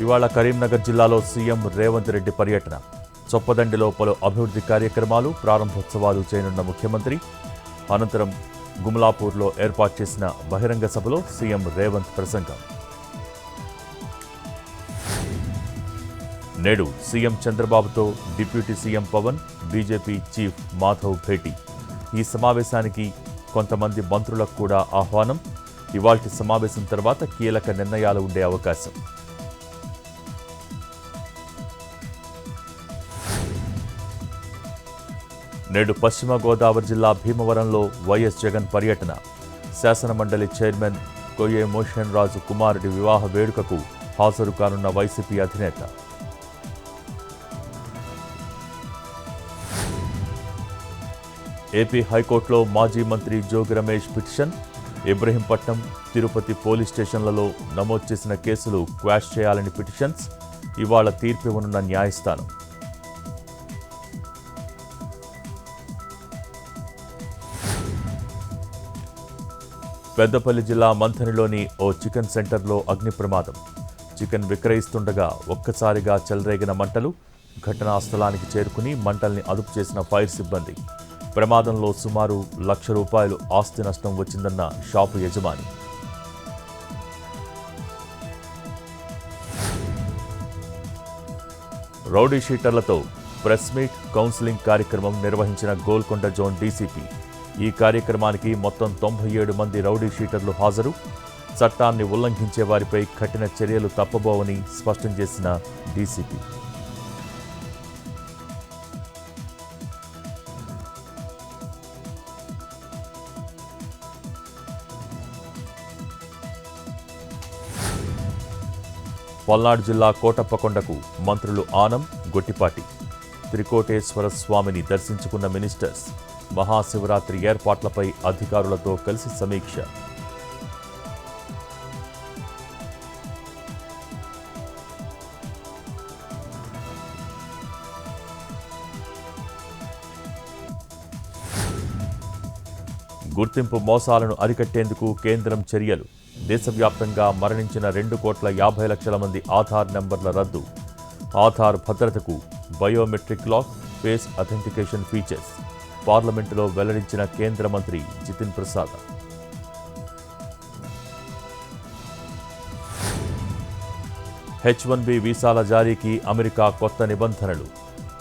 ఇవాళ కరీంనగర్ జిల్లాలో సీఎం రేవంత్ రెడ్డి పర్యటన. చొప్పదండిలో పలు అభివృద్ధి కార్యక్రమాలు, ప్రారంభోత్సవాలు చేయనున్న ముఖ్యమంత్రి. అనంతరం గుమ్లాపూర్లో ఏర్పాటు చేసిన బహిరంగ సభలో సీఎం రేవంత్ ప్రసంగం. నేడు సీఎం చంద్రబాబుతో deputy CM Pawan, BJP chief Madhav భేటీ. ఈ సమావేశానికి కొంతమంది మంత్రులకు కూడా ఆహ్వానం. ఇవాల్టి సమావేశం తర్వాత కీలక నిర్ణయాలు ఉండే అవకాశం. నేడు పశ్చిమ గోదావరి జిల్లా భీమవరంలో వైఎస్ జగన్ పర్యటన. శాసనమండలి చైర్మన్ కొయ్యే మోషన్ రాజు కుమారుడి వివాహ వేడుకకు హాజరు కానున్న వైసీపీ అధినేత. ఏపీ హైకోర్టులో మాజీ మంత్రి జోగి రమేష్ పిటిషన్. ఇబ్రహీంపట్నం, తిరుపతి పోలీస్ స్టేషన్లలో నమోదు చేసిన కేసులు క్వాష్ చేయాలని పిటిషన్స్. ఇవాళ తీర్పు ఇవ్వనున్న న్యాయస్థానం. పెద్దపల్లి జిల్లా మంథనిలోని ఓ చికెన్ సెంటర్లో అగ్ని ప్రమాదం. చికెన్ విక్రయిస్తుండగా ఒక్కసారిగా చెలరేగిన మంటలు. ఘటనా స్థలానికి చేరుకుని మంటల్ని అదుపు చేసిన ఫైర్ సిబ్బంది. ప్రమాదంలో సుమారు ₹1,00,000 ఆస్తి నష్టం వచ్చిందన్న షాపు యజమాని. రౌడీ షీటర్లతో ప్రెస్ మీట్, కౌన్సిలింగ్ కార్యక్రమం నిర్వహించిన గోల్కొండ జోన్ డీసీపీ. ఈ కార్యక్రమానికి మొత్తం 97 మంది రౌడీ షీటర్లు హాజరు. చట్టాన్ని ఉల్లంఘించే వారిపై కఠిన చర్యలు తప్పబోవని స్పష్టం చేసిన డీసీపీ. పల్నాడు జిల్లా కోటప్పకొండకు మంత్రులు ఆనం, గొట్టిపాటి. త్రికోటేశ్వర స్వామిని దర్శించుకున్న మినిస్టర్స్. మహాశివరాత్రి ఏర్పాట్లపై అధికారులతో కలిసి సమీక్ష. గుర్తింపు మోసాలను అరికట్టేందుకు కేంద్రం చర్యలు. దేశవ్యాప్తంగా మరణించిన 2,50,00,000 మంది ఆధార్ నెంబర్ల రద్దు. ఆధార్ భద్రతకు biometric lock, face authentication features. పార్లమెంటులో వెల్లడించిన కేంద్ర మంత్రి జితిన్ ప్రసాద్. H-1B వీసాల జారీకి అమెరికా కొత్త నిబంధనలు.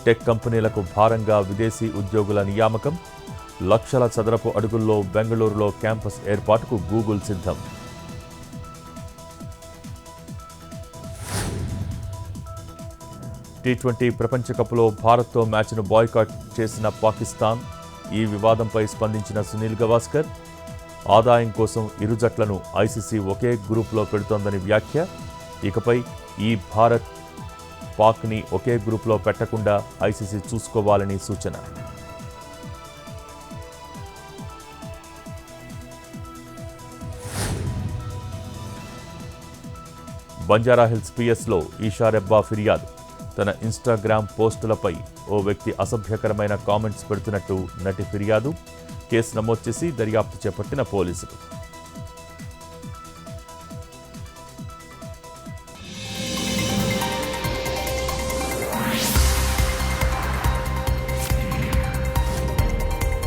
టెక్ కంపెనీలకు భారంగా విదేశీ ఉద్యోగుల నియామకం. లక్షల చదరపు అడుగుల్లో బెంగళూరులో క్యాంపస్ ఏర్పాటుకు గూగుల్ సిద్ధం. T20 ప్రపంచ కప్లో భారత్తో మ్యాచ్ను బాయ్కాట్ చేసిన పాకిస్తాన్. ఈ వివాదంపై స్పందించిన సునీల్ గవాస్కర్. ఆదాయం కోసం ఇరు జట్లను ఐసీసీ ఒకే గ్రూప్లో పెడుతోందని వ్యాఖ్య. ఇకపై ఈ భారత్, పాక్ని ఒకే గ్రూప్లో పెట్టకుండా ఐసీసీ చూసుకోవాలని సూచన. బంజారాహిల్స్ పిఎస్లో ఈషా రెబ్బా ఫిర్యాదు. తన ఇన్స్టాగ్రామ్ పోస్టులపై ఓ వ్యక్తి అసభ్యకరమైన కామెంట్స్ పెడుతున్నట్టు నటి ఫిర్యాదు. కేసు నమోదు చేసి దర్యాప్తు చేపట్టిన పోలీసులు.